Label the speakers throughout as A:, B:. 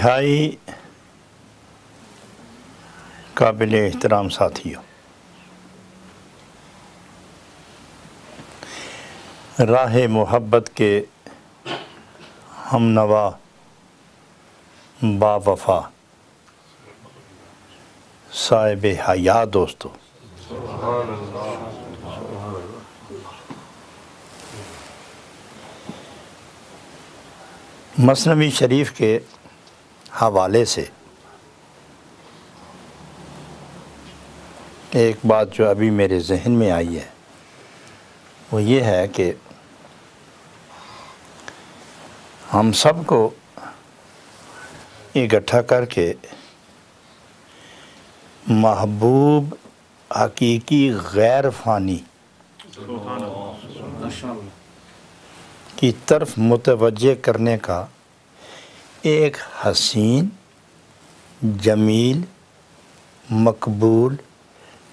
A: انتہائی قابل احترام ساتھیوں، راہ محبت کے ہم نوا با وفا صاحب حیا دوستو، مثنوی شریف کے حوالے سے ایک بات جو ابھی میرے ذہن میں آئی ہے وہ یہ ہے کہ ہم سب کو اکٹھا کر کے محبوب حقیقی غیر فانی کی طرف متوجہ کرنے کا ایک حسین، جمیل، مقبول،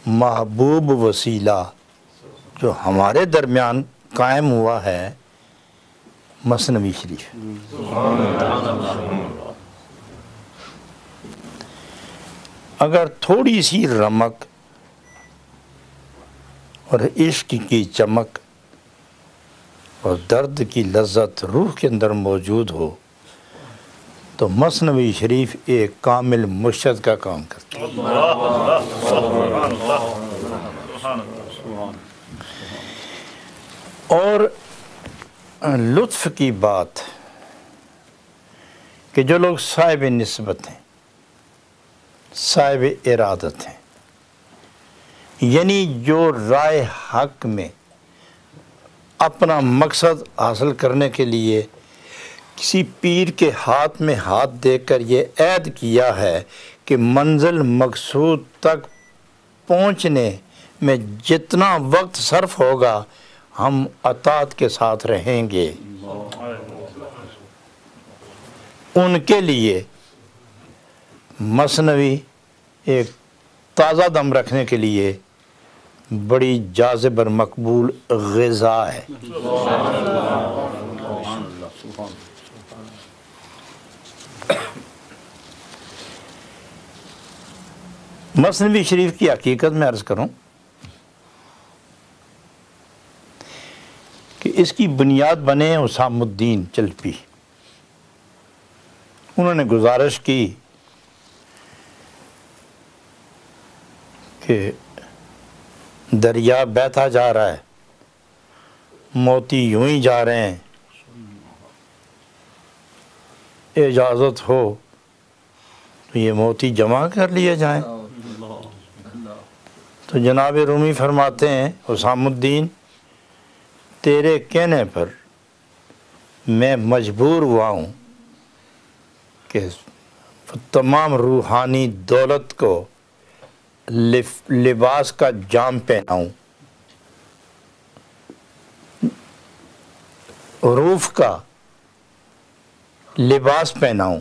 A: محبوب وسیلہ جو ہمارے درمیان قائم ہوا ہے، مثنوی شریف۔ اگر تھوڑی سی رمق اور عشق کی چمک اور درد کی لذت روح کے اندر موجود ہو تو مثنوی شریف ایک کامل مرشد کا کام کرتا ہے۔ اور لطف کی بات کہ جو لوگ صاحب نسبت ہیں، صاحب ارادت ہیں، یعنی جو رائے حق میں اپنا مقصد حاصل کرنے کے لیے کسی پیر کے ہاتھ میں ہاتھ دے کر یہ عہد کیا ہے کہ منزل مقصود تک پہنچنے میں جتنا وقت صرف ہوگا ہم اطاعت کے ساتھ رہیں گے، ان کے لیے مثنوی ایک تازہ دم رکھنے کے لیے بڑی جاذب اور مقبول غذا ہے۔ مثنوی شریف کی حقیقت میں عرض کروں کہ اس کی بنیاد بنے اسام الدین چلپی۔ انہوں نے گزارش کی کہ دریا بہتا جا رہا ہے، موتی یوں ہی جا رہے ہیں، اجازت ہو تو یہ موتی جمع کر لیے جائیں۔ تو جناب رومی فرماتے ہیں اسام الدین، تیرے کہنے پر میں مجبور ہوا ہوں کہ تمام روحانی دولت کو لباس کا جام پہناؤں، عروف کا لباس پہناؤں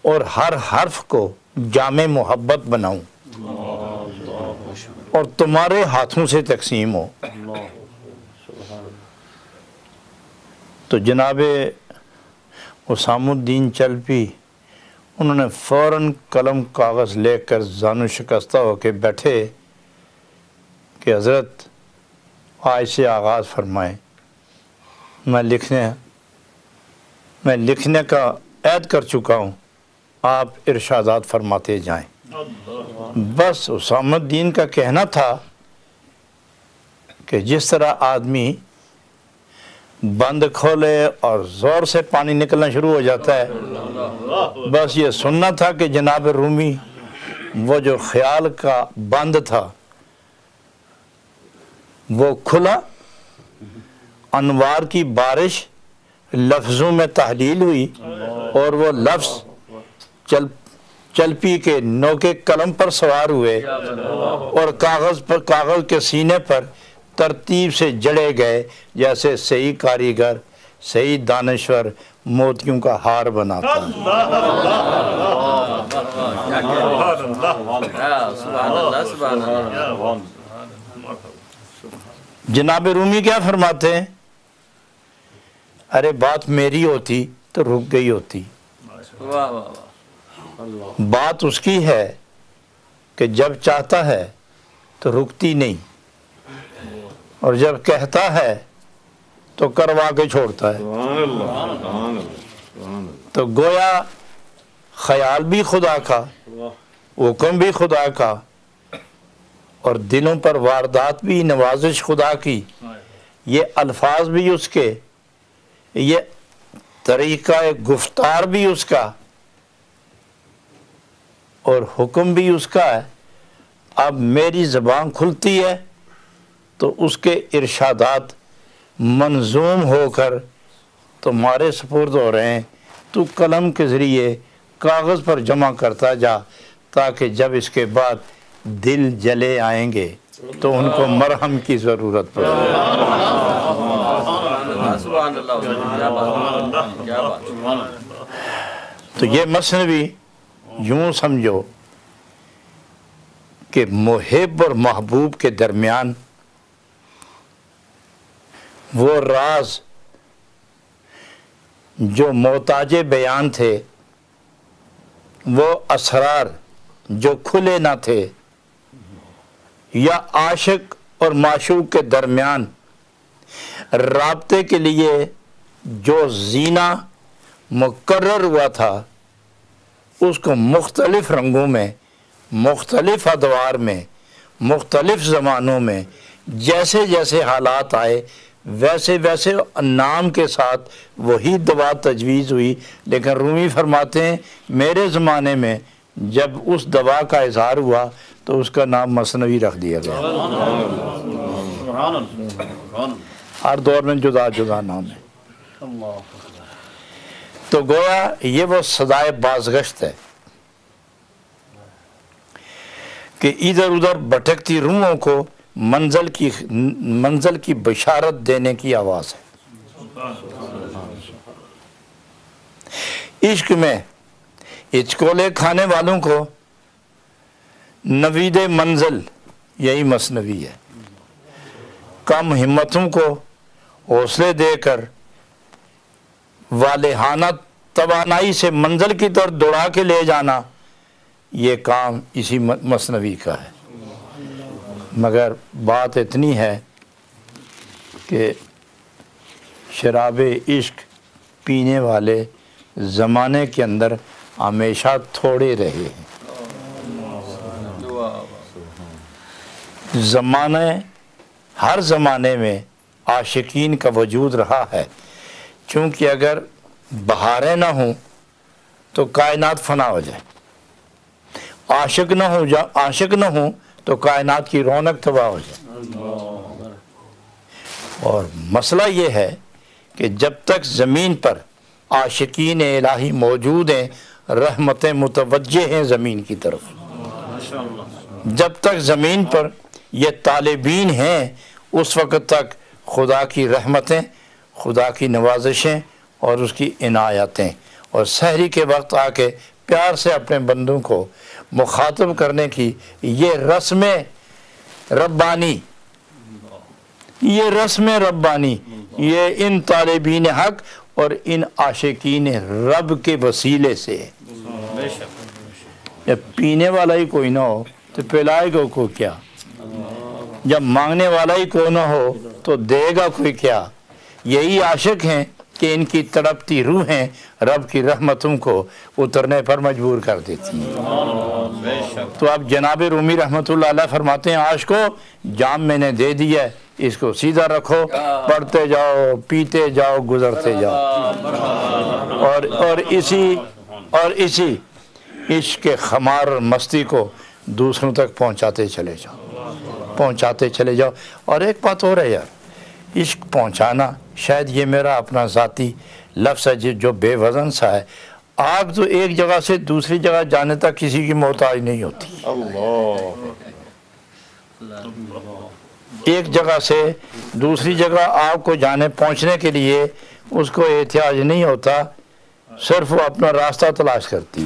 A: اور ہر حرف کو جام محبت بناؤں اور تمہارے ہاتھوں سے تقسیم ہو۔ تو جناب اسام الدین چلپی انہوں نے فوراً قلم کاغذ لے کر زانو شکستہ ہو کے بیٹھے کہ حضرت آج سے آغاز فرمائیں، میں لکھنے کا عہد کر چکا ہوں، آپ ارشادات فرماتے جائیں۔ بس اسام الدین کا کہنا تھا کہ جس طرح آدمی بند کھولے اور زور سے پانی نکلنا شروع ہو جاتا ہے، بس یہ سننا تھا کہ جناب رومی وہ جو خیال کا بند تھا وہ کھلا، انوار کی بارش لفظوں میں تحلیل ہوئی اور وہ لفظ چلپی کے نوکے قلم پر سوار ہوئے اور کاغذ کے سینے پر ترتیب سے جڑے گئے جیسے صحیح کاریگر، صحیح دانشور موتیوں کا ہار بناتا ہے۔ جناب رومی کیا فرماتے ہیں؟ ارے بات میری ہوتی تو رک گئی ہوتی،
B: واہ واہ واہ،
A: بات اس کی ہے کہ جب چاہتا ہے تو رکتی نہیں، اور جب کہتا ہے تو کروا کے چھوڑتا ہے۔
C: سبحان اللہ، سبحان اللہ، سبحان اللہ۔
A: تو گویا خیال بھی خدا کا، حکم بھی خدا کا، اور دلوں پر واردات بھی نوازش خدا کی، یہ الفاظ بھی اس کے، یہ طریقہ گفتار بھی اس کا، اور حکم بھی اس کا ہے۔ اب میری زبان کھلتی ہے تو اس کے ارشادات منظوم ہو کر تمہارے سپرد ہو رہے ہیں، تو قلم کے ذریعے کاغذ پر جمع کرتا جا، تاکہ جب اس کے بعد دل جلے آئیں گے تو ان کو مرہم کی ضرورت پڑے۔
B: سبحان اللہ، کیا بات، کیا بات۔
A: تو یہ مثنوی یوں سمجھو کہ محب اور محبوب کے درمیان وہ راز جو محتاج بیان تھے، وہ اسرار جو کھلے نہ تھے، یا عاشق اور معشوق کے درمیان رابطے کے لیے جو زینہ مقرر ہوا تھا، اس کو مختلف رنگوں میں، مختلف ادوار میں، مختلف زمانوں میں جیسے جیسے حالات آئے ویسے ویسے نام کے ساتھ وہی دوا تجویز ہوئی، لیکن رومی فرماتے ہیں میرے زمانے میں جب اس دوا کا اظہار ہوا تو اس کا نام مثنوی رکھ دیا گیا۔ ہر دور میں جدا جدا نام ہے۔ تو گویا یہ وہ صدائے بازگشت ہے کہ ادھر ادھر بھٹکتی روحوں کو منزل کی بشارت دینے کی آواز ہے۔ عشق میں ہچکولے کھانے والوں کو نوید منزل یہی مثنوی ہے۔ کم ہمتوں کو حوصلے دے کر والہانہ توانائی سے منزل کی طرف دوڑا کے لے جانا، یہ کام اسی مثنوی کا ہے۔ مگر بات اتنی ہے کہ شراب عشق پینے والے زمانے کے اندر ہمیشہ تھوڑے رہے ہیں۔ ہر زمانے میں عاشقین کا وجود رہا ہے، چونکہ اگر بہاریں نہ ہوں تو کائنات فنا ہو جائے، عاشق نہ ہوں تو کائنات کی رونق تباہ ہو جائے۔ اور مسئلہ یہ ہے کہ جب تک زمین پر عاشقین الہی موجود ہیں، رحمتیں متوجہ ہیں زمین کی طرف، جب تک زمین پر یہ طالبین ہیں اس وقت تک خدا کی رحمتیں، خدا کی نوازشیں اور اس کی عنایتیں، اور سحری کے وقت آ کے پیار سے اپنے بندوں کو مخاطب کرنے کی یہ رسم ربانی، یہ ان طالبین حق اور ان عاشقین رب کے وسیلے سے۔ جب پینے والا ہی کوئی نہ ہو تو پلائے گا کوئی کیا، جب مانگنے والا ہی کوئی نہ ہو تو دے گا کوئی کیا۔ یہی عاشق ہیں کہ ان کی تڑپتی روحیں رب کی رحمتوں کو اترنے پر مجبور کر دیتی ہیں۔ تو اب جناب رومی رحمۃ اللہ علیہ فرماتے ہیں عاشقو جام میں نے دے دیا ہے، اس کو سیدھا رکھو، پڑھتے جاؤ، پیتے جاؤ، گزرتے جاؤ، اور اسی عشق کے خمار اور مستی کو دوسروں تک پہنچاتے چلے جاؤ۔ اور ایک بات اور ہے یار، عشق پہنچانا شاید یہ میرا اپنا ذاتی لفظ ہے جو بے وزن سا ہے۔ آگ تو ایک جگہ سے دوسری جگہ جانے تک کسی کی محتاج نہیں ہوتی، ایک جگہ سے دوسری جگہ آگ کو پہنچنے کے لیے اس کو احتیاج نہیں ہوتا، صرف وہ اپنا راستہ تلاش کرتی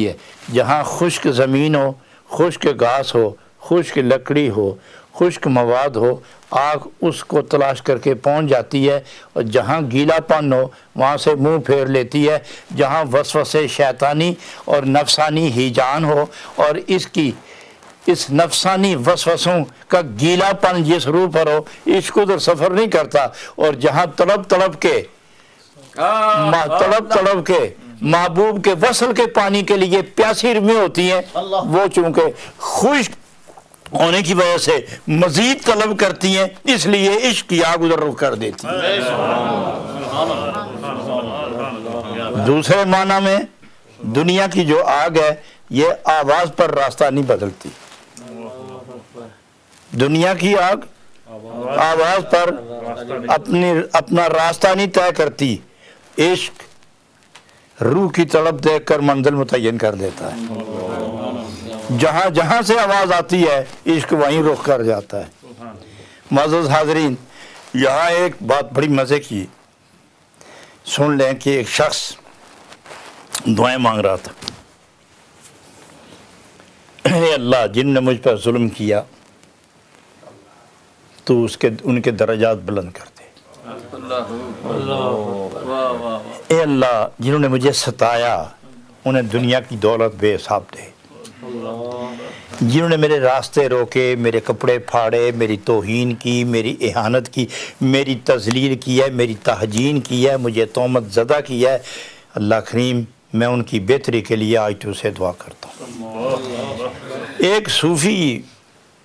A: ہے۔ جہاں خشک زمین ہو، خشک گھاس ہو، خشک لکڑی ہو، خشک مواد ہو آگ اس کو تلاش کر کے پہنچ جاتی ہے، اور جہاں گیلا پن ہو وہاں سے منہ پھیر لیتی ہے، جہاں وسوسے شیطانی اور نفسانی ہیجان ہو اور اس نفسانی وسوسوں کا گیلا پن جس روح پر ہو عشق ادھر سفر نہیں کرتا، اور جہاں تڑپ تڑپ کے محبوب کے وصل کے پانی کے لیے پیاسی میں ہوتی ہیں، وہ چونکہ خشک ہونے کی وجہ سے مزید طلب کرتی ہیں، اس لیے عشق کی آگ ادھر رخ کر دیتی ہے۔ دوسرے معنی میں دنیا کی جو آگ ہے یہ آواز پر راستہ نہیں بدلتی، دنیا کی آگ آواز پر اپنا راستہ نہیں طے کرتی، عشق روح کی طلب دیکھ کر منزل متعین کر دیتا ہے، جہاں جہاں سے آواز آتی ہے عشق وہیں رخ کر جاتا ہے۔ معزز حاضرین، یہاں ایک بات بڑی مزے کی سن لیں کہ ایک شخص دعائیں مانگ رہا تھا، اے اللہ جن نے مجھ پر ظلم کیا تو ان کے درجات بلند کر دے، اے اللہ جنہوں نے مجھے ستایا انہیں دنیا کی دولت بے حساب دے، جنہوں نے میرے راستے روکے، میرے کپڑے پھاڑے، میری توہین کی، میری اہانت کی، میری تذلیل کی ہے، میری تہجین کی ہے، مجھے تہمت زدہ کی ہے، اللہ کریم میں ان کی بہتری کے لیے آج تو سے دعا کرتا ہوں۔ ایک صوفی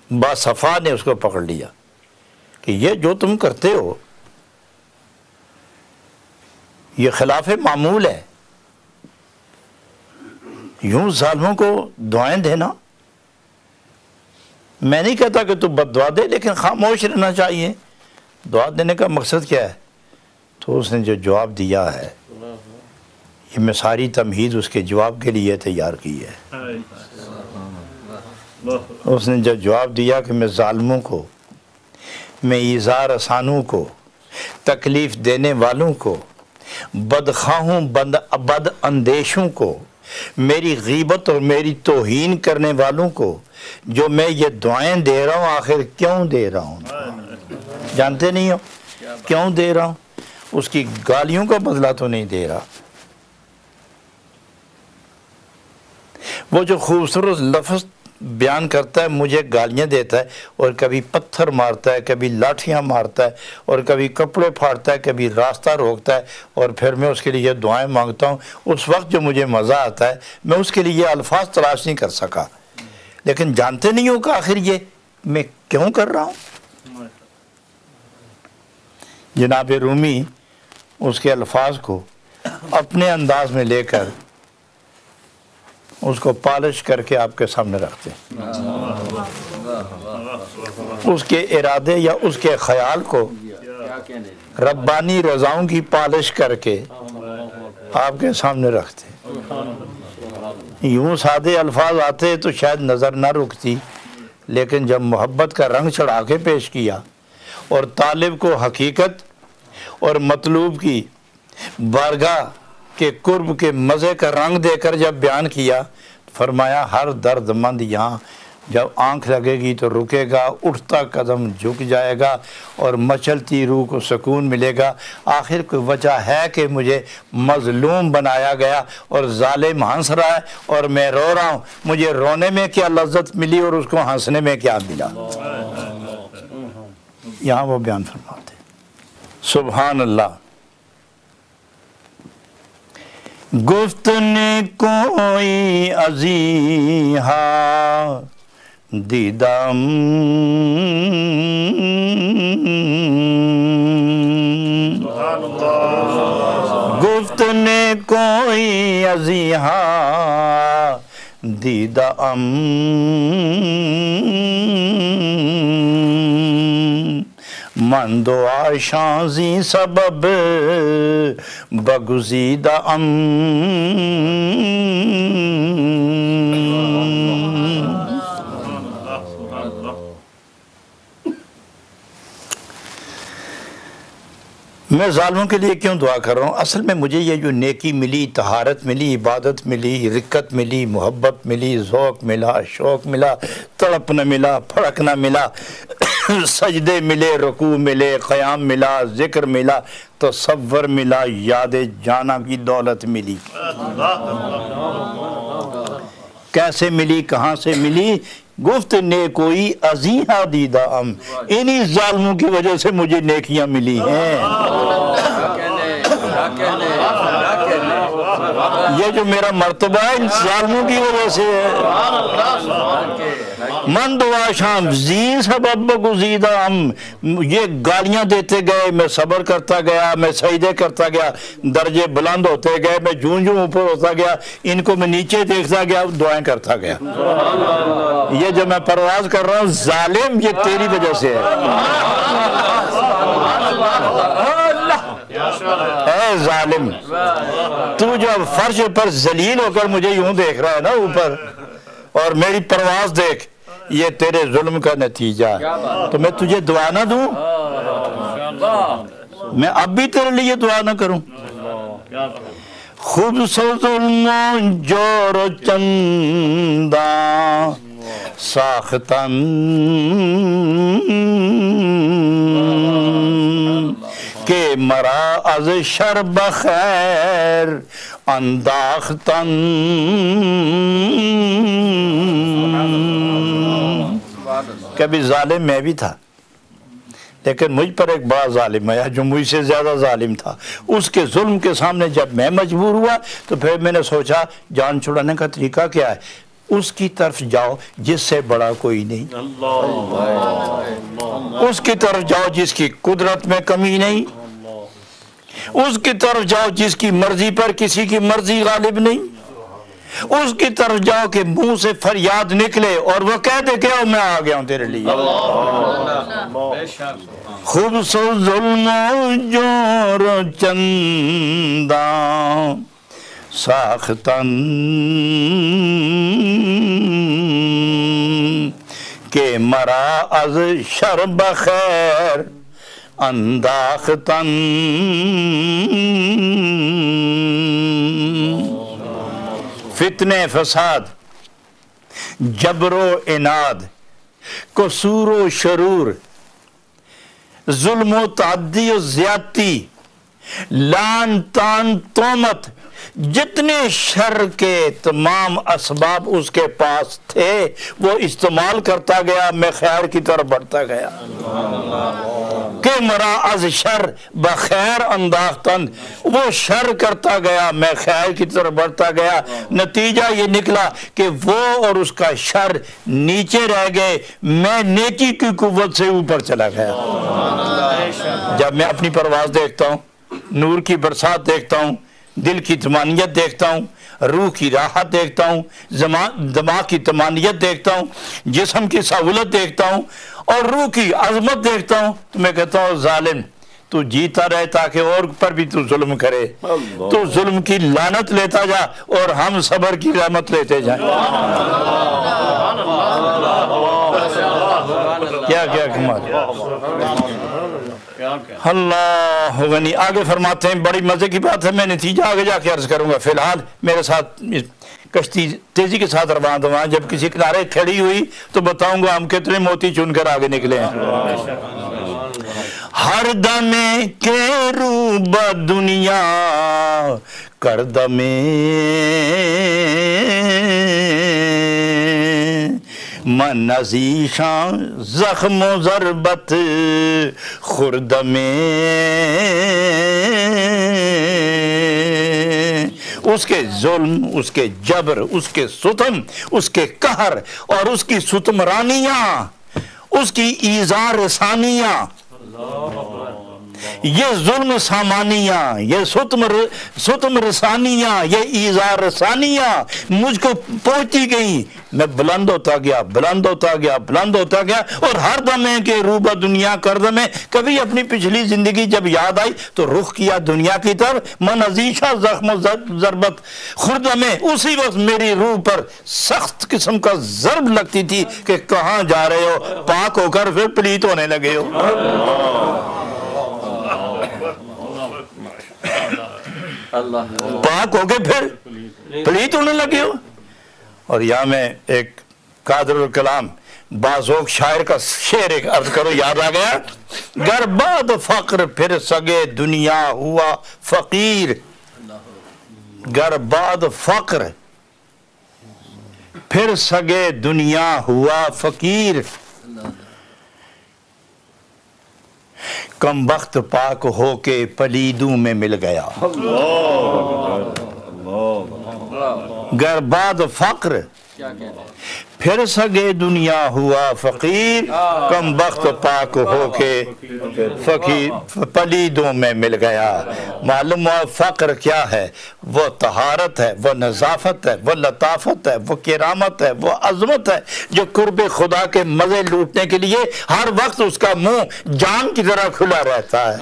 A: باصفا نے اس کو پکڑ لیا کہ یہ جو تم کرتے ہو یہ خلاف معمول ہے، یوں ظالموں کو دعائیں دینا، میں نہیں کہتا کہ تو بد دعا دے لیکن خاموش رہنا چاہیے، دعا دینے کا مقصد کیا ہے؟ تو اس نے جو جواب دیا ہے یہ میں ساری تمہید اس کے جواب کے لیے تیار کی ہے۔ اس نے جو جواب دیا کہ میں ظالموں کو، میں ایذا رسانوں کو، تکلیف دینے والوں کو، بدخواہوں بد اندیشوں کو، میری غیبت اور میری توہین کرنے والوں کو جو میں یہ دعائیں دے رہا ہوں آخر کیوں دے رہا ہوں؟ جانتے نہیں ہو کیوں دے رہا ہوں؟ اس کی گالیوں کا بدلہ تو نہیں دے رہا، وہ جو خوبصورت لفظ بیان کرتا ہے مجھے گالیاں دیتا ہے اور کبھی پتھر مارتا ہے، کبھی لاٹھیاں مارتا ہے اور کبھی کپڑے پھاڑتا ہے، کبھی راستہ روکتا ہے، اور پھر میں اس کے لیے دعائیں مانگتا ہوں، اس وقت جو مجھے مزہ آتا ہے میں اس کے لیے الفاظ تلاش نہیں کر سکا، لیکن جانتے نہیں ہو کہ آخر یہ میں کیوں کر رہا ہوں؟ جناب رومی اس کے الفاظ کو اپنے انداز میں لے کر اس کو پالش کر کے آپ کے سامنے رکھتے ہیں، اس کے ارادے یا اس کے خیال کو ربانی رضاؤں کی پالش کر کے آپ کے سامنے رکھتے ہیں۔ یوں سادے الفاظ آتے تو شاید نظر نہ رکتی، لیکن جب محبت کا رنگ چڑھا کے پیش کیا اور طالب کو حقیقت اور مطلوب کی بارگاہ کے قرب کے مزے کا رنگ دے کر جب بیان کیا، فرمایا ہر درد مند یہاں جب آنکھ لگے گی تو رکے گا، اٹھتا قدم جھک جائے گا اور مچلتی روح کو سکون ملے گا۔ آخر کوئی وجہ ہے کہ مجھے مظلوم بنایا گیا اور ظالم ہنس رہا ہے اور میں رو رہا ہوں، مجھے رونے میں کیا لذت ملی اور اس کو ہنسنے میں کیا ملا؟ یہاں وہ بیان فرماتے ہیں۔ سبحان اللہ۔ گفت نے کوئی عزیہا دیدم، گفت نے کوئی عزیہا دیدم، من دعا شانزی سبب بگزیدہ ام۔ میں ظالموں کے لیے کیوں دعا کر رہا ہوں؟ اصل میں مجھے یہ جو نیکی ملی، طہارت ملی، عبادت ملی، رقت ملی، محبت ملی، ذوق ملا، شوق ملا، تڑپ نہ ملا، پھڑک نہ ملا، سجدے ملے، رکوع ملے، قیام ملا، ذکر ملا، تصور ملا، یاد جانا کی دولت ملی۔ کیسے ملی؟ کہاں سے ملی؟ گفت نے کوئی ازیحہ دیدہ ہم، انہی ظالموں کی وجہ سے مجھے نیکیاں ملی ہیں۔ یہ جو میرا مرتبہ ہے ان ظالموں کی وجہ سے ہے۔ من دعا شام زین سبب گزیدہ ہم، یہ گالیاں دیتے گئے، میں صبر کرتا گیا، میں سجدے کرتا گیا، درجے بلند ہوتے گئے، میں جون جون اوپر ہوتا گیا، ان کو میں نیچے دیکھتا گیا، دعائیں کرتا گیا۔ یہ جو میں پرواز کر رہا ہوں ظالم، یہ تیری وجہ سے ہے۔ اے ظالم، تو جو فرش پر ذلیل ہو کر مجھے یوں دیکھ رہا ہے نا اوپر، اور میری پرواز دیکھ، یہ تیرے ظلم کا نتیجہ ہے۔ تو میں تجھے دعا نہ دوں؟ میں اب بھی تیرے لیے دعا نہ کروں؟ خود سو ظلم جور و چندہ ساختن کہ مرا از شر بخیر انداختن۔ کبھی ظالم میں بھی تھا، لیکن مجھ پر ایک بڑا ظالم آیا جو مجھ سے زیادہ ظالم تھا۔ اس کے ظلم کے سامنے جب میں مجبور ہوا تو پھر میں نے سوچا جان چھڑانے کا طریقہ کیا ہے؟ اس کی طرف جاؤ جس سے بڑا کوئی نہیں، اس کی طرف جاؤ جس کی قدرت میں کمی نہیں، اس کی طرف جاؤ جس کی مرضی پر کسی کی مرضی غالب نہیں، اس کی طرف جاؤ کہ منہ سے فریاد نکلے اور وہ کہہ دے کہ میں آ گیا ہوں تیرے لیے۔ خوب سو ظلم و جور و چندہ ساختن کہ مرا از شر بخیر انداختن۔ فتنے فساد، جبر و عناد، قصور و شرور، ظلم و تعدی و زیادتی، لعن تان تہمت، جتنے شر کے تمام اسباب اس کے پاس تھے وہ استعمال کرتا گیا، میں خیر کی طرف بڑھتا گیا۔ کہ مرا از شر بخیر انداختن، وہ شر کرتا گیا، میں خیر کی طرف بڑھتا گیا۔ نتیجہ یہ نکلا کہ وہ اور اس کا شر نیچے رہ گئے، میں نیکی کی قوت سے اوپر چلا گیا۔ جب میں اپنی پرواز دیکھتا ہوں، نور کی برسات دیکھتا ہوں، دل کی طمانینت دیکھتا ہوں، روح کی راحت دیکھتا ہوں، دماغ کی طمانینت دیکھتا ہوں، جسم کی سہولت دیکھتا ہوں اور روح کی عظمت دیکھتا ہوں، تو میں کہتا ہوں ظالم تو جیتا رہے تاکہ اور پر بھی تو ظلم کرے، تو ظلم کی لعنت لیتا جا اور ہم صبر کی رحمت لیتے جائیں۔ کیا کیا کمال، اللہ غنی۔ آگے فرماتے ہیں، بڑی مزے کی بات ہے، میں نتیجہ آگے جا کے عرض کروں گا، فی الحال میرے ساتھ کشتی تیزی کے ساتھ روان دوا، جب کسی کنارے کھڑی ہوئی تو بتاؤں گا ہم کتنے موتی چن کر آگے نکلے ہیں۔ ہر دمے کے روب دنیا کر دمے من نزیشاں زخم و ضربت خوردمے، اس کے ظلم، اس کے جبر، اس کے ستم، اس کے قہر اور اس کی ستمرانیاں، اس کی ایذا رسانیاں، یہ ظلم سامانیاں، یہ ستم رسانیاں، یہ ایذا رسانیاں مجھ کو پہنچتی گئیں، میں بلند ہوتا گیا، بلند ہوتا گیا، بلند ہوتا گیا، اور ہر دمے کے روبہ دنیا کردہ میں کبھی اپنی پچھلی زندگی جب یاد آئی تو رخ کیا دنیا کی طرف، من عزیشہ زخم و ضربت خوردہ میں، اسی وقت میری روح پر سخت قسم کا ضرب لگتی تھی کہ کہاں جا رہے ہو، پاک ہو کر پھر پلیت ہونے لگے ہو۔
B: اللہ
A: پاک ہو کے پھر پلیت ہونے لگے ہو. اور یہاں میں ایک قادر الکلام بازوق شاعر کا شعر ایک عرض کرو یاد آ گیا. گر بعد فقر پھر سگے دنیا ہوا فقیر. گر بعد فقر پھر سگے دنیا ہوا فقیر. کم بخت پاک ہو کے پلیدوں میں مل گیا. گر بعد فقر
B: کیا کہہ رہے ہیں
A: پھر سگے دنیا ہوا فقیر. کم بخت پاک ہو کے فقیر پلیدوں میں مل گیا. معلوم ہوا فقر کیا ہے؟ وہ طہارت ہے، وہ نظافت ہے، وہ لطافت ہے، وہ کرامت ہے، وہ عظمت ہے جو قرب خدا کے مزے لوٹنے کے لیے ہر وقت اس کا منہ جام کی طرح کھلا رہتا ہے.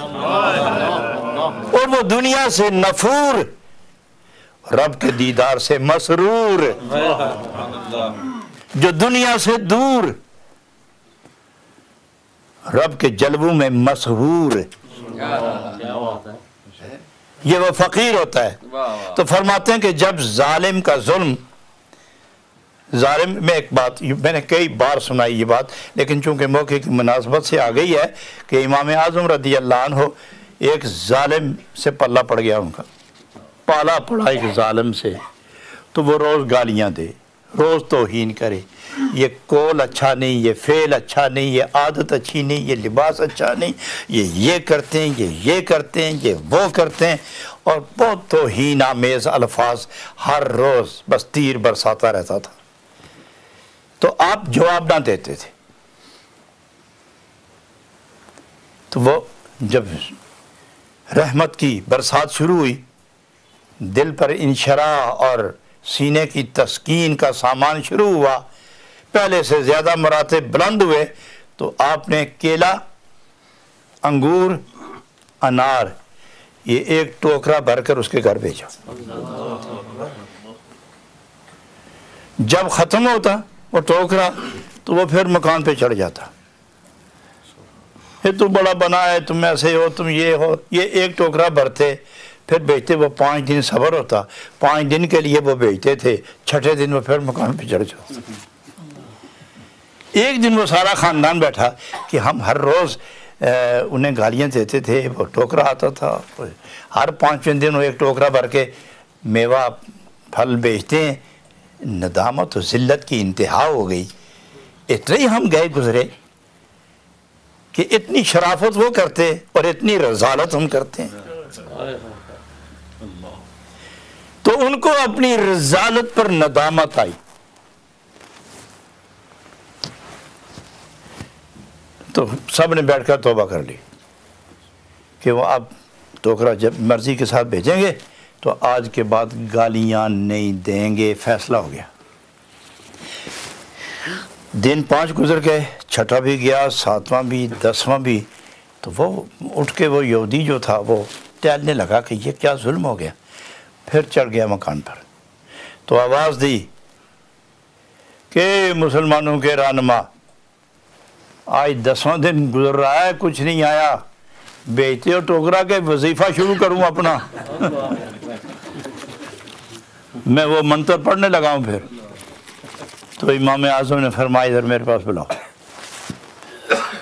A: اور وہ دنیا سے نفور، رب کے دیدار سے مسرور. جو دنیا سے دور، رب کے جلووں میں مسحور. یہ وہ فقیر ہوتا ہے. تو فرماتے ہیں کہ جب ظالم کا ظلم، ظالم میں ایک بات میں نے کئی بار سنائی یہ بات، لیکن چونکہ موقع کی مناسبت سے آ گئی ہے کہ امام اعظم رضی اللہ عنہ ایک ظالم سے پلہ پڑ گیا، ان کا پالا پڑا ایک ظالم سے. تو وہ روز گالیاں دے، روز توہین کرے، یہ قول اچھا نہیں، یہ فعل اچھا نہیں، یہ عادت اچھی نہیں، یہ لباس اچھا نہیں، یہ کرتے ہیں، یہ کرتے ہیں، یہ وہ کرتے ہیں، اور بہت توہین آمیز الفاظ ہر روز بس تیر برساتا رہتا تھا. تو آپ جواب نہ دیتے تھے. تو وہ جب رحمت کی برسات شروع ہوئی، دل پر انشراح اور سینے کی تسکین کا سامان شروع ہوا، پہلے سے زیادہ مراتب بلند ہوئے، تو آپ نے کیلا، انگور، انار یہ ایک ٹوکرا بھر کر اس کے گھر بھیجا. جب ختم ہوتا وہ ٹوکرا تو وہ پھر مکان پہ چڑھ جاتا. یہ تو بڑا بنا ہے، تم ایسے ہو، تم یہ ہو. یہ ایک ٹوکرا بھرتے، پھر بیچتے. وہ 5 دن صبر ہوتا، 5 دن کے لیے وہ بیچتے تھے، 6ٹھے دن وہ پھر مکان پہ چڑھ جاتا. ایک دن وہ سارا خاندان بیٹھا کہ ہم ہر روز انہیں گالیاں دیتے تھے، وہ ٹوکرا آتا تھا، ہر 5 دن وہ ایک ٹوکرا بھر کے میوہ پھل بیچتے ہیں. ندامت و ذلت کی انتہا ہو گئی. اتنے ہی ہم گئے گزرے کہ اتنی شرافت وہ کرتے اور اتنی رذالت ہم کرتے ہیں. تو ان کو اپنی رذالت پر ندامت آئی. تو سب نے بیٹھ کر توبہ کر لی کہ وہ اب ٹوکرا جب مرضی کے ساتھ بھیجیں گے تو آج کے بعد گالیاں نہیں دیں گے. فیصلہ ہو گیا. دن 5 گزر گئے، 6ٹھا بھی گیا، 7واں بھی، 10واں بھی. تو وہ اٹھ کے وہ یہودی جو تھا وہ ٹہلنے لگا کہ یہ کیا ظلم ہو گیا. پھر چڑھ گیا مکان پر، تو آواز دی کہ مسلمانوں کے رہنما، آج 10واں دن گزر رہا ہے، کچھ نہیں آیا، بیچتے ہو ٹوکرا کے، وظیفہ شروع کروں اپنا. میں وہ منتر پڑھنے لگا ہوں. پھر تو امام اعظم نے فرمایا ادھر میرے پاس بلاؤ.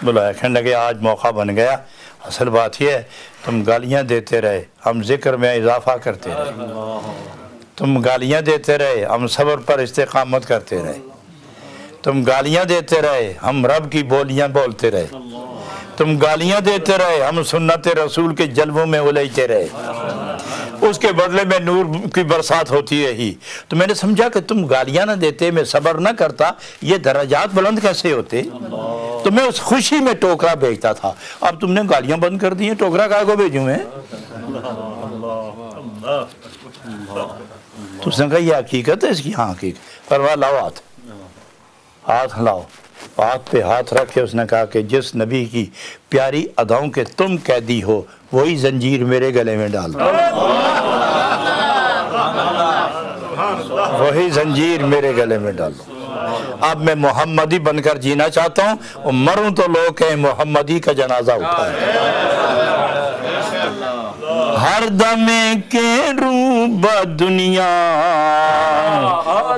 A: بلایا، کہنے لگے آج موقع بن گیا. اصل بات یہ ہے تم گالیاں دیتے رہے، ہم ذکر میں اضافہ کرتے رہے. تم گالیاں دیتے رہے، ہم صبر پر استقامت کرتے رہے. تم گالیاں دیتے رہے، ہم رب کی بولیاں بولتے رہے. تم گالیاں دیتے رہے، ہم سنت رسول کے جلووں میں الیتے رہے. اس کے بدلے میں نور کی برسات ہوتی رہی. تو میں نے سمجھا کہ تم گالیاں نہ دیتے، میں صبر نہ کرتا، یہ درجات بلند کیسے ہوتے؟ تو میں اس خوشی میں ٹوکرا بیچتا تھا. اب تم نے گالیاں بند کر دی ہیں، ٹوکرا کہاں کو بھیجوں میں؟ تو اس نے کہا یہ حقیقت ہے اس کی؟ ہاں حقیقت. فرمایا لاؤ ہاتھ لاؤ. ہاتھ پہ ہاتھ رکھ کے اس نے کہا کہ جس نبی کی پیاری اداؤں کے تم قیدی ہو وہی زنجیر میرے گلے میں ڈال دو. وہی زنجیر میرے گلے میں ڈال دو. اب میں محمدی بن کر جینا چاہتا ہوں، اور مروں تو لوگ کہیں محمدی کا جنازہ اٹھائے. ہر دمے کے روب دنیا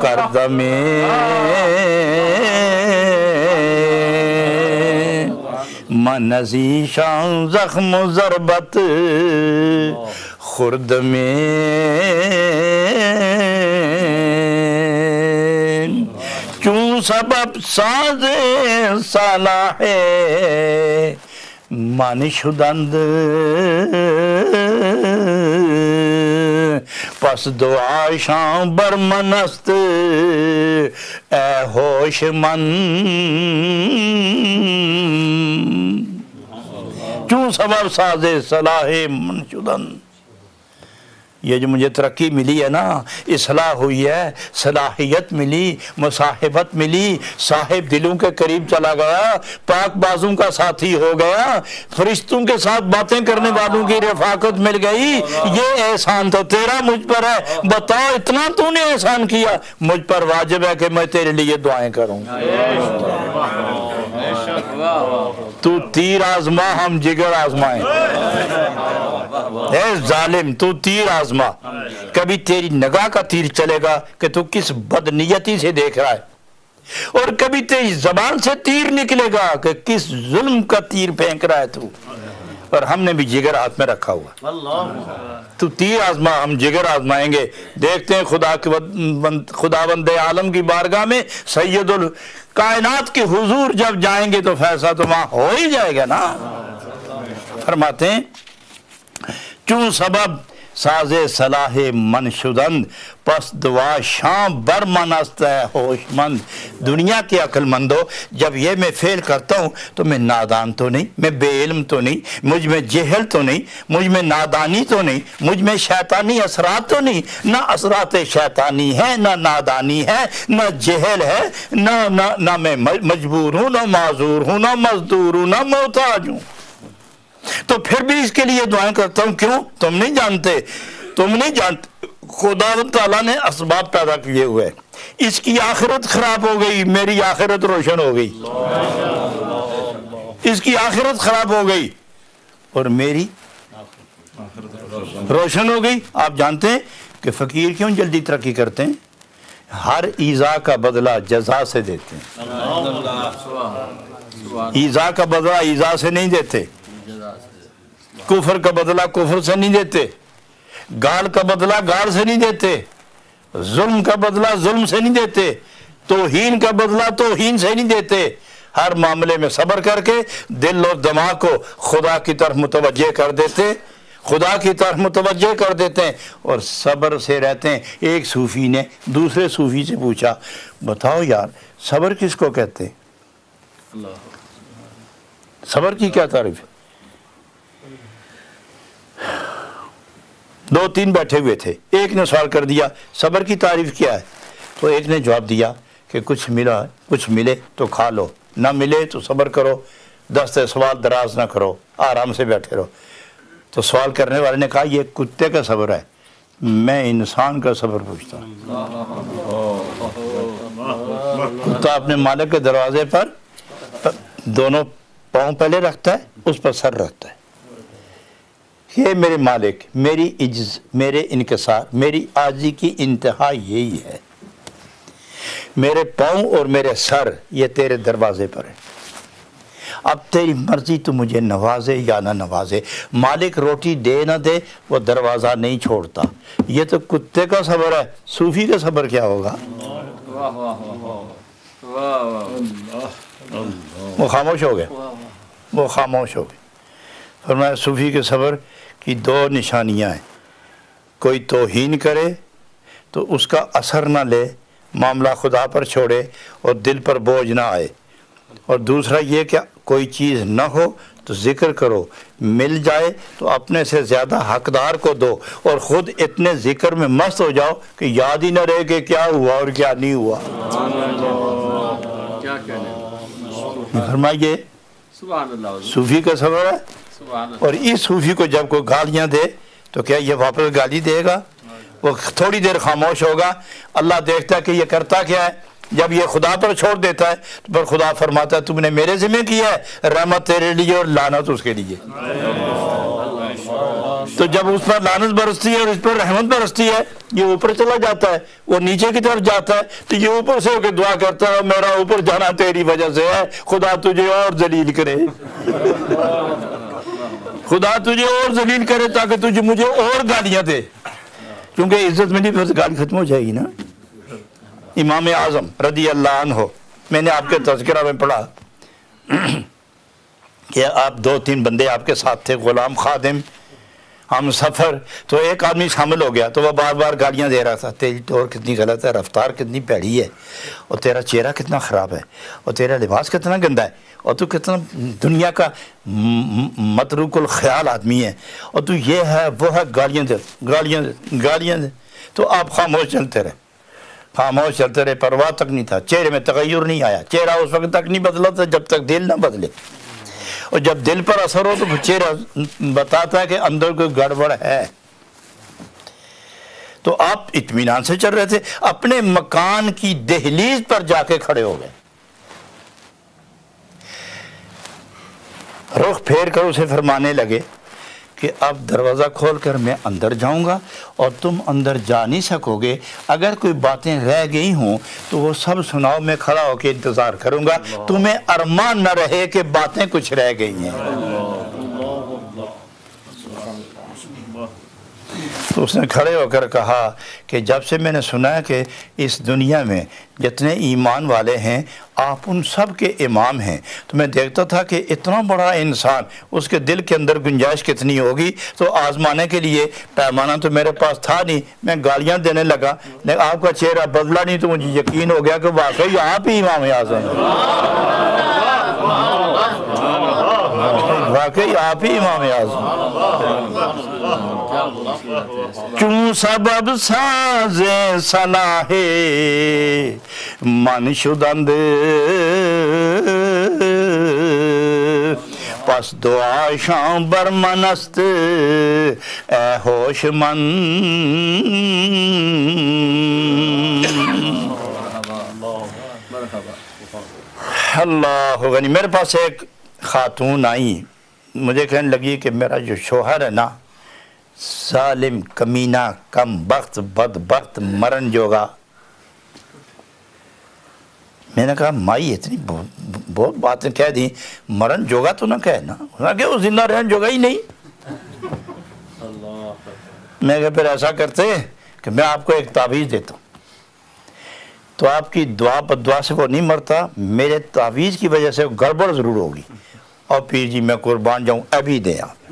A: کر دمے من ازیشان زخم و ضربت خرد میں چون سبب ساز صلاح من شدند پس دعاشاں برمن است اے ہوش من چون سبب ساز صلاح من شدند. یہ جو مجھے ترقی ملی ہے نا، اصلاح ہوئی ہے، صلاحیت ملی، مصاحبت ملی، صاحب دلوں کے قریب چلا گیا، پاک بازوں کا ساتھی ہو گیا، فرشتوں کے ساتھ باتیں کرنے والوں کی رفاقت مل گئی. یہ احسان تو تیرا مجھ پر ہے. بتاؤ اتنا تو نے احسان کیا، مجھ پر واجب ہے کہ میں تیرے لیے دعائیں کروں. تو تیر آزما ہم جگر آزمائیں. اے ظالم تو تیر آزما، کبھی تیری نگاہ کا تیر چلے گا کہ تو کس بدنیتی سے دیکھ رہا ہے، اور کبھی تیری زبان سے تیر نکلے گا کہ کس ظلم کا تیر پھینک رہا ہے تو. اور ہم نے بھی جگر ہاتھ میں رکھا ہوا. تو تیر آزما ہم جگر آزمائیں گے. دیکھتے ہیں خداوند عالم کی بارگاہ میں سید الکائنات کے حضور جب جائیں گے تو فیصلہ تو وہاں ہو ہی جائے گا نا. فرماتے ہیں چون سبب ساز صلاح من شدند پس دعا شام بر من است ہے ہوش مند. دنیا کے عقل مندو، جب یہ میں فعل کرتا ہوں تو میں نادان تو نہیں، میں بے علم تو نہیں، مجھ میں جہل تو نہیں، مجھ میں نادانی تو نہیں، مجھ میں شیطانی اثرات تو نہیں. نہ اثرات شیطانی ہے، نہ نادانی ہے، نہ جہل ہے، نہ میں مجبور ہوں، نہ معذور ہوں، نہ مزدور ہوں، نہ محتاج ہوں. تو پھر بھی اس کے لیے دعائیں کرتا ہوں. کیوں؟ تم نہیں جانتے خدا تعالیٰ نے اسباب پیدا کیے ہوئے. اس کی آخرت خراب ہو گئی، میری آخرت روشن ہو گئی. اس کی آخرت خراب ہو گئی اور میری روشن ہو گئی. آپ جانتے ہیں کہ فقیر کیوں جلدی ترقی کرتے ہیں؟ ہر ایذا کا بدلہ جزا سے دیتے ہیں. ایذا کا بدلہ ایذا سے نہیں دیتے، کفر کا بدلہ کفر سے نہیں دیتے، گال کا بدلہ گال سے نہیں دیتے، ظلم کا بدلہ ظلم سے نہیں دیتے، توہین کا بدلہ توہین سے نہیں دیتے. ہر معاملے میں صبر کر کے دل اور دماغ کو خدا کی طرف متوجہ کر دیتے، خدا کی طرف متوجہ کر دیتے ہیں اور صبر سے رہتے ہیں. ایک صوفی نے دوسرے صوفی سے پوچھا، بتاؤ یار صبر کس کو کہتے ہیں؟ صبر کی کیا تعریف ہے؟ دو تین بیٹھے ہوئے تھے، ایک نے سوال کر دیا صبر کی تعریف کیا ہے؟ تو ایک نے جواب دیا کہ کچھ ملے تو کھا لو، نہ ملے تو صبر کرو، دست سوال دراز نہ کرو، آرام سے بیٹھے رہو. تو سوال کرنے والے نے کہا یہ کتے کا صبر ہے، میں انسان کا صبر پوچھتا ہوں. کتا اپنے مالک کے دروازے پر دونوں پاؤں پہلے رکھتا ہے، اس پر سر رکھتا ہے. یہ میرے مالک، میری عجز، میرے انکسار، میری عاجزی کی انتہا یہی ہے. میرے پاؤں اور میرے سر یہ تیرے دروازے پر ہے. اب تیری مرضی تو مجھے نوازے یا نہ نوازے. مالک روٹی دے نہ دے وہ دروازہ نہیں چھوڑتا. یہ تو کتے کا صبر ہے. صوفی کا صبر کیا ہوگا؟ وہ خاموش ہو گئے، وہ خاموش ہو گئے. فرمایا صوفی کے صبر کی دو نشانیاں ہیں. کوئی توہین کرے تو اس کا اثر نہ لے، معاملہ خدا پر چھوڑے اور دل پر بوجھ نہ آئے. اور دوسرا یہ کہ کوئی چیز نہ ہو تو ذکر کرو، مل جائے تو اپنے سے زیادہ حقدار کو دو اور خود اتنے ذکر میں مست ہو جاؤ کہ یاد ہی نہ رہے کہ کیا ہوا اور کیا نہیں ہوا. فرمائیے صوفی کا صبر ہے. اور اس صوفی کو جب کوئی گالیاں دے تو کیا یہ واپس گالی دے گا؟ وہ تھوڑی دیر خاموش ہوگا. اللہ دیکھتا ہے کہ یہ کرتا کیا ہے. جب یہ خدا پر چھوڑ دیتا ہے تو پھر خدا فرماتا ہے تم نے میرے ذمہ کیا ہے، رحمت تیرے لیے اور لعنت اس کے لیے. تو جب اس پر لعنت برستی ہے اور اس پر رحمت برستی ہے، یہ اوپر چلا جاتا ہے، وہ نیچے کی طرف جاتا ہے، تو یہ اوپر سے ہو کے دعا کرتا ہے میرا اوپر جانا تیری وجہ سے ہے، خدا تجھے اور ذلیل کرے، خدا تجھے اور ذلیل کرے تاکہ تجھے مجھے اور گالیاں دے، کیونکہ عزت ملی پھر گالی ختم ہو جائے گی نا۔ امام اعظم رضی اللہ عنہ، میں نے آپ کے تذکرہ میں پڑھا کہ آپ 2-3 بندے آپ کے ساتھ تھے، غلام، خادم، ہم سفر، تو ایک آدمی شامل ہو گیا تو وہ بار بار گالیاں دے رہا تھا، تیری ٹور کتنی غلط ہے، رفتار کتنی پیڑی ہے، اور تیرا چہرہ کتنا خراب ہے، اور تیرا لباس کتنا گندا ہے، اور تو کتنا دنیا کا متروک الخیال آدمی ہے، اور تو یہ ہے وہ ہے، گالیاں دے گالیاں دے گالیاں دے۔ تو آپ خاموش چلتے رہے، خاموش چلتے رہے، پرواہ تک نہیں تھا، چہرے میں تغیر نہیں آیا، چہرہ اس وقت تک نہیں بدلا تھا جب تک دل نہ بدلے، اور جب دل پر اثر ہو تو چہرہ بتاتا ہے کہ اندر کوئی گڑبڑ ہے۔ تو آپ اطمینان سے چل رہے تھے، اپنے مکان کی دہلیز پر جا کے کھڑے ہو گئے، رخ پھیر کر اسے فرمانے لگے کہ اب دروازہ کھول کر میں اندر جاؤں گا اور تم اندر جا نہیں سکو گے، اگر کوئی باتیں رہ گئی ہوں تو وہ سب سناؤ، میں کھڑا ہو کے انتظار کروں گا، تمہیں ارمان نہ رہے کہ باتیں کچھ رہ گئی ہیں۔ تو اس نے کھڑے ہو کر کہا کہ جب سے میں نے سنا ہے کہ اس دنیا میں جتنے ایمان والے ہیں آپ ان سب کے امام ہیں، تو میں دیکھتا تھا کہ اتنا بڑا انسان، اس کے دل کے اندر گنجائش کتنی ہوگی، تو آزمانے کے لیے پیمانہ تو میرے پاس تھا نہیں، میں گالیاں دینے لگا، لیکن آپ کا چہرہ بدلا نہیں تو مجھے یقین ہو گیا کہ واقعی آپ ہی امام اعظم ہیں، واقعی آپ ہی امام اعظم۔ چون سبب ساز صلاح من شدند پس دعا شام بر من است اے ہوش من۔ اللہ غنی۔ میرے پاس ایک خاتون آئی، مجھے کہنے لگی کہ میرا جو شوہر ہے نا ظالم، کمینہ، کم بخت، بدبخت، مرن جوگا۔ میں نے کہا مائی اتنی بہت باتیں کہہ دیں، مرن جوگا تو نہ کہنا، انہوں نے کہا وہ زندہ رہن جوگا ہی نہیں۔ میں کہا پھر ایسا کرتے کہ میں آپ کو ایک تعویذ دیتا ہوں، تو آپ کی دعا بدعا سے وہ نہیں مرتا، میرے تعویذ کی وجہ سے گڑبڑ ضرور ہوگی، اور پیر جی میں قربان جاؤں، ابھی دیں آپ۔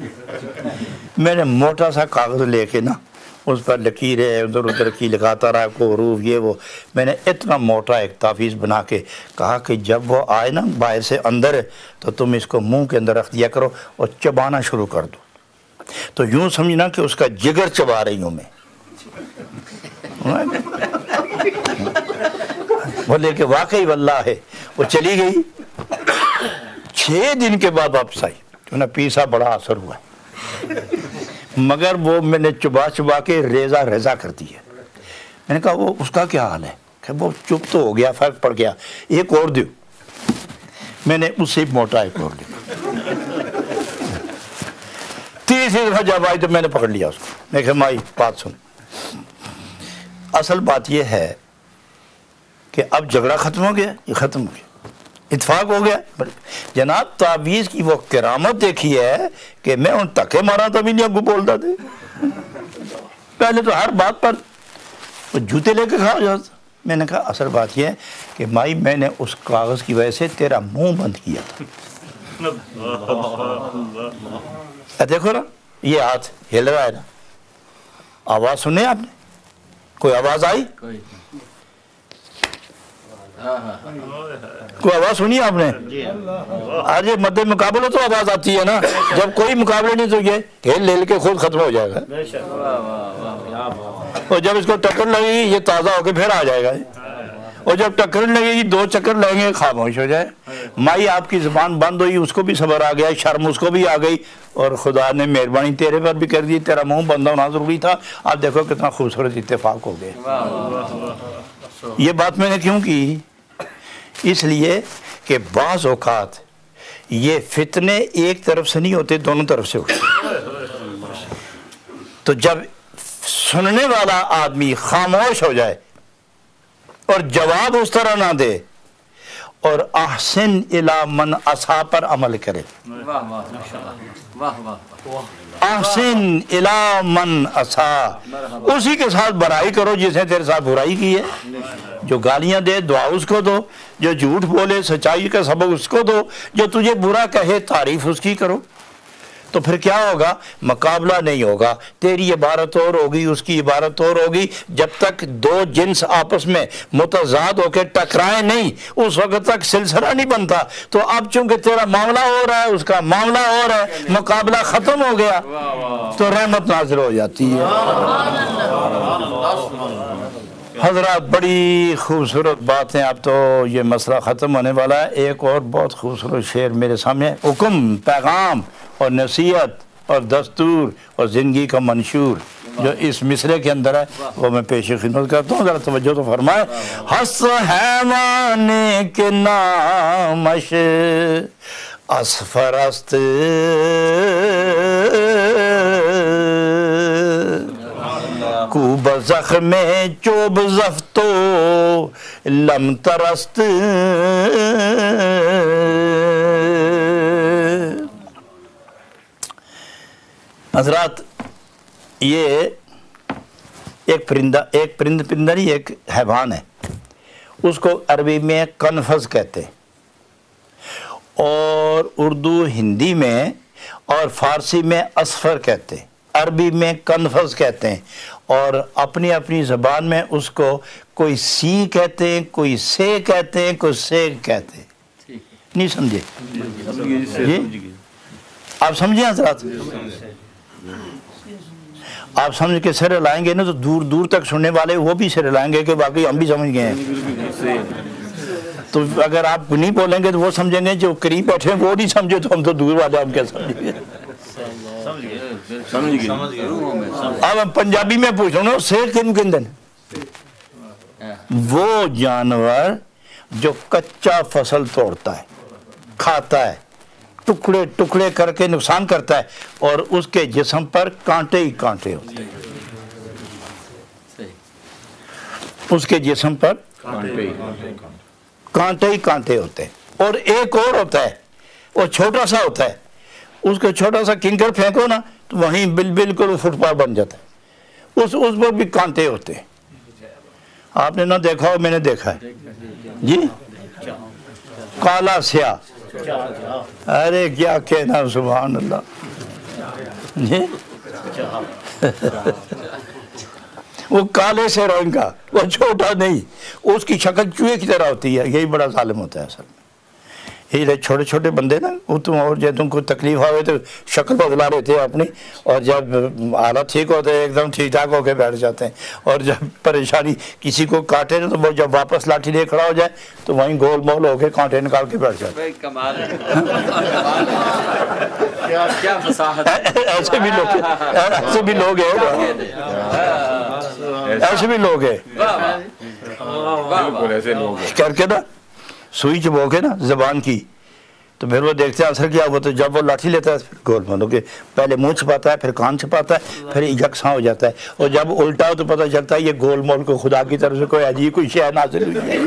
A: میں نے موٹا سا کاغذ لے کے نا اس پر لکیریں ادھر ادھر کی لگاتا رہا، کو حروف یہ وہ، میں نے اتنا موٹا ایک تعویذ بنا کے کہا کہ جب وہ آئے نا باہر سے اندر تو تم اس کو منہ کے اندر رکھ دیا کرو اور چبانا شروع کر دو، تو یوں سمجھنا کہ اس کا جگر چبا رہی ہوں میں۔ بولے کہ واقعی واللہ ہے۔ وہ چلی گئی، 6 دن کے بعد واپس آئی، انہیں پیسا بڑا اثر ہوا ہے، مگر وہ میں نے چبا چبا کے ریزہ ریزہ کر دی ہے۔ میں نے کہا وہ اس کا کیا حال ہے؟ کہ وہ چپ تو ہو گیا، فرق پڑ گیا، ایک اور دیو۔ میں نے اس سے موٹا ایک اور دیا، تیسری دفعہ جب آئی تو میں نے پکڑ لیا اس کو، میں کہا مائی بات سن، اصل بات یہ ہے کہ اب جھگڑا ختم ہو گیا، یہ ختم ہو گیا، اتفاق ہو گیا۔ جناب تعویذ کی وہ کرامت دیکھی ہے کہ میں ان تکے مارا تھا بھی نہیں ابو بولتا تھے، پہلے تو ہر بات پر وہ جوتے لے کے کھا جاتا۔ میں نے کہا اصل بات یہ ہے کہ مائی میں نے اس کاغذ کی وجہ سے تیرا منہ بند کیا تھا۔ دیکھو نا یہ ہاتھ ہل رہا ہے نا، آواز سنے آپ نے؟ کوئی آواز آئی؟ کوئی آواز سنی آپ نے؟ آج یہ مد مقابلہ تو آواز آتی ہے نا، جب کوئی مقابلہ نہیں تو یہ ہل ہل کے خود ختم ہو جائے گا، اور جب اس کو ٹکر لگے گی یہ تازہ ہو کے پھر آ جائے گا، اور جب ٹکر لگے گی 2 چکر لگیں گے خاموش ہو جائے۔ مائی آپ کی زبان بند ہوئی، اس کو بھی صبر آ گیا، شرم اس کو بھی آ گئی، اور خدا نے مہربانی تیرے پر بھی کر دی، تیرا منہ بند ہونا ضروری تھا۔ آپ دیکھو کتنا خوبصورت اتفاق ہو گیا۔ یہ بات میں نے کیوں کی؟ اس لیے کہ بعض اوقات یہ فتنے ایک طرف سے نہیں ہوتے، دونوں طرف سے ہوتے۔ تو جب سننے والا آدمی خاموش ہو جائے اور جواب اس طرح نہ دے اور احسن الی من اسا پر عمل کرے،
B: واہ واہ ماشاءاللہ، واہ واہ،
A: احسن الی من اسا، اسی کے ساتھ برائی کرو جس نے تیرے ساتھ برائی کی ہے، جو گالیاں دے دعا اس کو دو، جو جھوٹ بولے سچائی کا سبق اس کو دو، جو تجھے برا کہے تعریف اس کی کرو۔ تو پھر کیا ہوگا؟ مقابلہ نہیں ہوگا، تیری عبارت اور ہوگی اس کی عبارت اور ہوگی، جب تک دو جنس آپس میں متضاد ہو کے ٹکرائیں نہیں اس وقت تک سلسلہ نہیں بنتا۔ تو اب چونکہ تیرا معاملہ ہو رہا ہے اس کا معاملہ ہو رہا ہے، مقابلہ ختم ہو گیا تو رحمت نازل ہو جاتی ہے۔ حضرات بڑی خوبصورت بات ہے، اب تو یہ مسئلہ ختم ہونے والا ہے۔ ایک اور بہت خوبصورت شعر میرے سامنے، حکم، پیغام اور نصیحت اور دستور اور زندگی کا منشور جو اس مصرے کے اندر ہے وہ میں پیش خدمت کرتا ہوں، ذرا توجہ تو فرمائے۔ ہست حیوان کے نامش اسفرست کو بزخم چوب زفتو لم ترست، حضرات یہ ایک پرندہ نہیں، ایک حیوان ہے، اس کو عربی میں کنفذ کہتے ہیں اور اردو ہندی میں اور فارسی میں اسفر کہتے ہیں، عربی میں کنفذ کہتے ہیں، اور اپنی اپنی زبان میں اس کو کوئی سی کہتے ہیں، کوئی سے کہتے ہیں، کوئی سے کہتے ہیں۔ نہیں سمجھے؟ جی آپ سمجھیں حضرات؟ آپ سمجھ کے سر لائیں گے نا تو دور دور تک سننے والے وہ بھی سر لائیں گے کہ واقعی ہم بھی سمجھ گئے ہیں۔ تو اگر آپ نہیں بولیں گے تو وہ سمجھیں گے، جو قریب بیٹھے ہیں وہ نہیں سمجھے تو ہم تو دور والے ہم کیا سمجھیں گے؟ اب ہم پنجابی میں پوچھوں نا، سے کن کن دن وہ جانور جو کچا فصل توڑتا ہے، کھاتا ہے، ٹکڑے ٹکڑے کر کے نقصان کرتا ہے اور اس کے جسم پر کانٹے ہی کانٹے ہوتے ہیں، اس کے جسم پر کانٹے ہی کانٹے ہوتے ہیں۔ اور ایک اور ہوتا ہے، وہ چھوٹا سا ہوتا ہے، اس کو چھوٹا سا کنکر پھینکو نا تو وہیں بالکل فٹ پاتھ بن جاتا ہے، اس پر بھی کانٹے ہوتے ہیں۔ آپ نے نہ دیکھا ہو، میں نے دیکھا ہے جی، کالا سیاہ، ارے کیا کہنا، سبحان اللہ جی، وہ کالے سے رنگ کا، وہ چھوٹا نہیں، اس کی شکل چوہے کی طرح ہوتی ہے، یہی بڑا ظالم ہوتا ہے اصل میں۔ یہ چھوٹے چھوٹے بندے نا، وہ تم اور جب تم کو تکلیف آئے تو شکل بدلا رہے تھے اپنی، اور جب حالت ٹھیک ہوتے ہیں ایک دم ٹھیک ٹھاک ہو کے بیٹھ جاتے ہیں، اور جب پریشانی کسی کو کاٹے نا تو وہ جب واپس لاٹھی لے کھڑا ہو جائے تو وہیں گول مول ہو کے کانٹے نکال کے بیٹھ جاتے ہیں۔
B: کمال ہے، کیا فصاحت،
A: ایسے بھی لوگ ہیں، ایسے بھی لوگ ہیں، ایسے بھی لوگ ہیں کر کے نا سوئی چبو کے نا زبان کی، تو پھر وہ دیکھتے ہیں اثر کیا ہوا، تو جب وہ لاٹھی لیتا ہے پھر گول مول ہو کے پہلے منہ چھپاتا ہے، پھر کان چھپاتا ہے، پھر یکساں ہو جاتا ہے، اور جب الٹا ہو تو پتہ چلتا ہے یہ گول مول کو خدا کی طرف سے کوئی عجیب کوئی شے نازل ہوئی ہے۔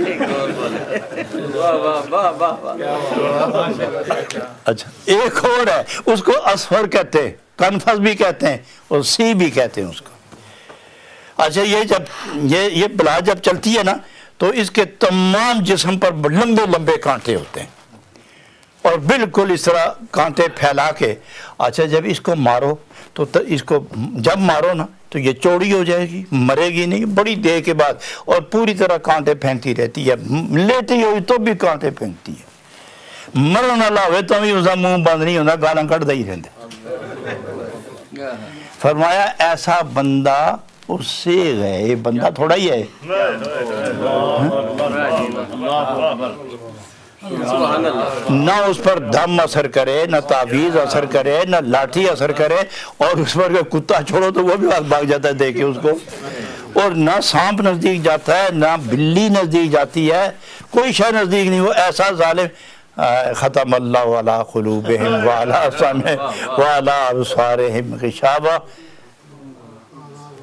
A: اچھا ایک اور ہے، اس کو اسفر کہتے ہیں، کنفذ بھی کہتے ہیں اور سی بھی کہتے ہیں اس کو۔ اچھا یہ جب یہ بلا جب چلتی ہے نا تو اس کے تمام جسم پر لمبے لمبے کانٹے ہوتے ہیں اور بالکل اس طرح کانٹے پھیلا کے، اچھا جب اس کو مارو تو اس کو جب مارو نا تو یہ چوڑی ہو جائے گی، مرے گی نہیں بڑی دیر کے بعد، اور پوری طرح کانٹے پھینکتی رہتی ہے، لیٹی ہوئی تو بھی کانٹے پھینکتی ہے، مرن والا ہوئے تو بھی اس کا منہ بند نہیں ہوتا، گالاں کٹ ہی رہتے۔ فرمایا ایسا بندہ اس سے گئے، یہ بندہ تھوڑا ہی ہے، نہ اس پر دم اثر کرے، نہ تعویذ اثر کرے، نہ لاٹھی اثر کرے، اور اس پر کتا چھوڑو تو وہ بھی بھاگ جاتا ہے دیکھے اس کو، اور نہ سانپ نزدیک جاتا ہے، نہ بلی نزدیک جاتی ہے، کوئی شے نزدیک نہیں، وہ ایسا ظالم۔ ختم اللہ علی قلوبہم وعلی سمعہم وعلی ابصارہم غشاوہ،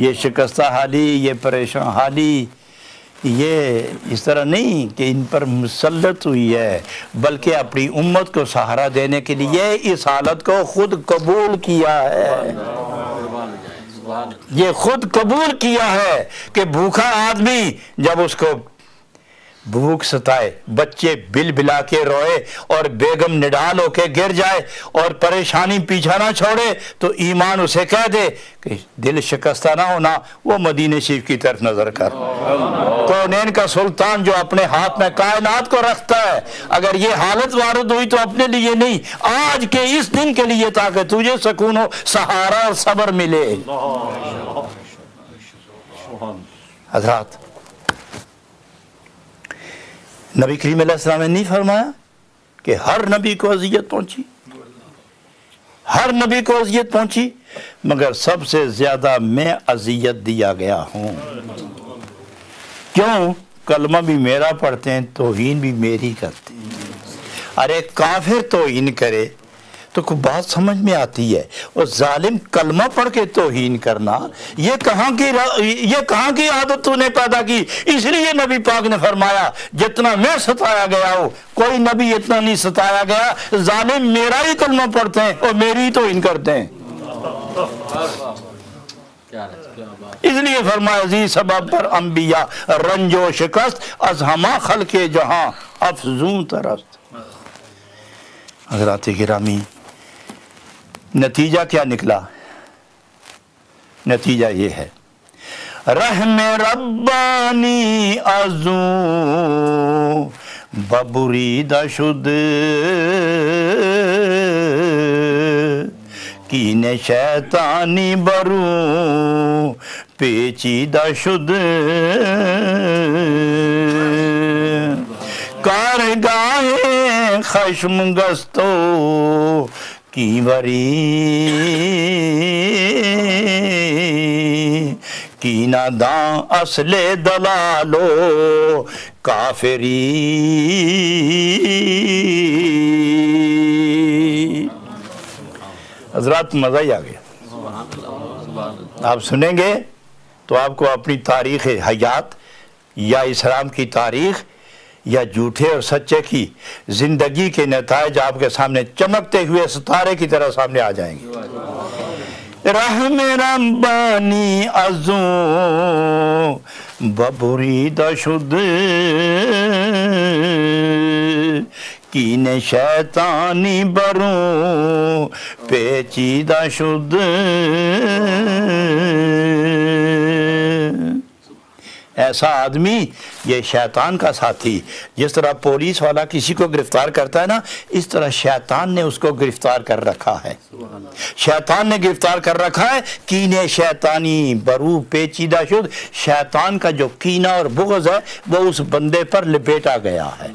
A: یہ شکستہ حالی، یہ پریشان حالی، یہ اس طرح نہیں کہ ان پر مسلط ہوئی ہے، بلکہ اپنی امت کو سہارا دینے کے لیے اس حالت کو خود قبول کیا ہے۔ یہ خود قبول کیا ہے کہ بھوکا آدمی جب اس کو بھوک ستائے، بچے بل بلا کے روئے اور بیگم نڈال ہو کے گر جائے اور پریشانی پیچھا نہ چھوڑے، تو ایمان اسے کہہ دے کہ دل شکستہ نہ ہونا، وہ مدینہ شریف کی طرف نظر کر۔ کونین کا سلطان جو اپنے ہاتھ میں کائنات کو رکھتا ہے، اگر یہ حالت وارد ہوئی تو اپنے لیے نہیں، آج کے اس دن کے لیے، تاکہ تجھے سکون و سہارا اور صبر ملے۔ حضرات، نبی کریم علیہ السلام نے نہیں فرمایا کہ ہر نبی کو اذیت پہنچی، ہر نبی کو اذیت پہنچی، مگر سب سے زیادہ میں اذیت دیا گیا ہوں۔ کیوں؟ کلمہ بھی میرا پڑھتے ہیں، توہین بھی میری کرتے ہیں۔ ارے کافر توہین کرے تو کوئی بات سمجھ میں آتی ہے، اور ظالم کلمہ پڑھ کے توہین کرنا، یہ کہاں کی عادت تو نے پیدا کی؟ اس لیے نبی پاک نے فرمایا جتنا میں ستایا گیا ہوں کوئی نبی اتنا نہیں ستایا گیا۔ ظالم میرا ہی کلمہ پڑھتے ہیں اور میری ہی توہین کرتے ہیں، اس لیے فرمایا زی سبب پر انبیاء رنج و شکست، از ہما خلق جہاں افزوں ترست۔ حضرات گرامی، نتیجہ کیا نکلا؟ نتیجہ یہ ہے، رحم ربانی ازوں ببریدہ شد، کین شیطانی بروں پیچیدہ شد، کارگاہ خشم گستو کی وری، کینہ داں اصل دلالو کافری۔ حضرات مزہ ہی آ گیا، آپ سنیں گے تو آپ کو اپنی تاریخ حیات یا اسلام کی تاریخ یا جھوٹے اور سچے کی زندگی کے نتائج آپ کے سامنے چمکتے ہوئے ستارے کی طرح سامنے آ جائیں گے۔ رحم ربانی ازوں ببریدہ شد، کین شیطانی بروں پیچیدہ شد، ایسا آدمی یہ شیطان کا ساتھی، جس طرح پولیس والا کسی کو گرفتار کرتا ہے نا، اس طرح شیطان نے اس کو گرفتار کر رکھا ہے۔ شیطان نے گرفتار کر رکھا ہے، کینے شیطانی برو پیچیدہ شد، شیطان کا جو کینہ اور بغض ہے وہ اس بندے پر لپیٹا گیا ہے،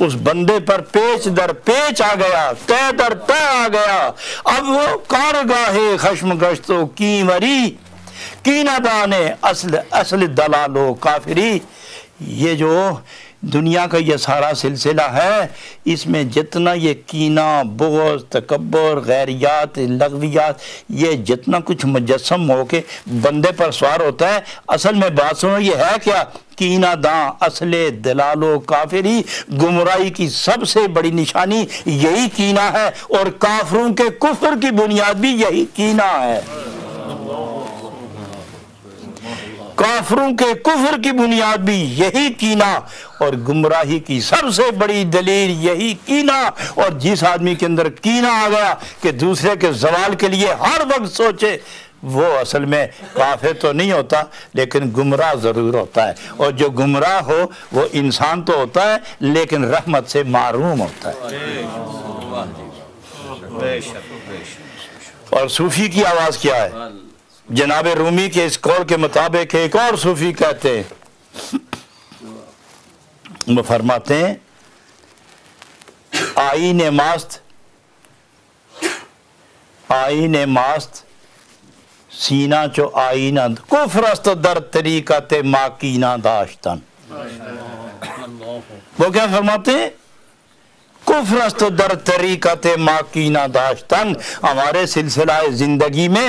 A: اس بندے پر پیچ در پیچ آ گیا، تہ در تہ آ گیا۔ اب وہ کارگاہ خشم گشتو کی وری، کینہ دانے اصل دلالو کافری۔ یہ جو دنیا کا یہ سارا سلسلہ ہے، اس میں جتنا یہ کینہ، بغض، تکبر، غیریات، لغویات، یہ جتنا کچھ مجسم ہو کے بندے پر سوار ہوتا ہے، اصل میں بات سنو یہ ہے کیا؟ کینہ داں اصل دلالو کافری، گمراہی کی سب سے بڑی نشانی یہی کینہ ہے، اور کافروں کے کفر کی بنیاد بھی یہی کینہ ہے۔ کافروں کے کفر کی بنیاد بھی یہی کینہ، اور گمراہی کی سب سے بڑی دلیل یہی کینہ۔ اور جس آدمی کے اندر کینہ آ گیا کہ دوسرے کے زوال کے لیے ہر وقت سوچے، وہ اصل میں کافر تو نہیں ہوتا لیکن گمراہ ضرور ہوتا ہے، اور جو گمراہ ہو وہ انسان تو ہوتا ہے لیکن رحمت سے محروم ہوتا ہے۔ اور صوفی کی آواز کیا ہے؟ جناب رومی کے اس قول کے مطابق ایک اور صوفی کہتے ہیں، وہ فرماتے ہیں آئین ماست سینہ چو آئینہ کفر است در طریقت ماکینہ داشتن۔ وہ کیا فرماتے ہیں؟ کفر است در طریقت ماکینہ داشتن، ہمارے سلسلہ زندگی میں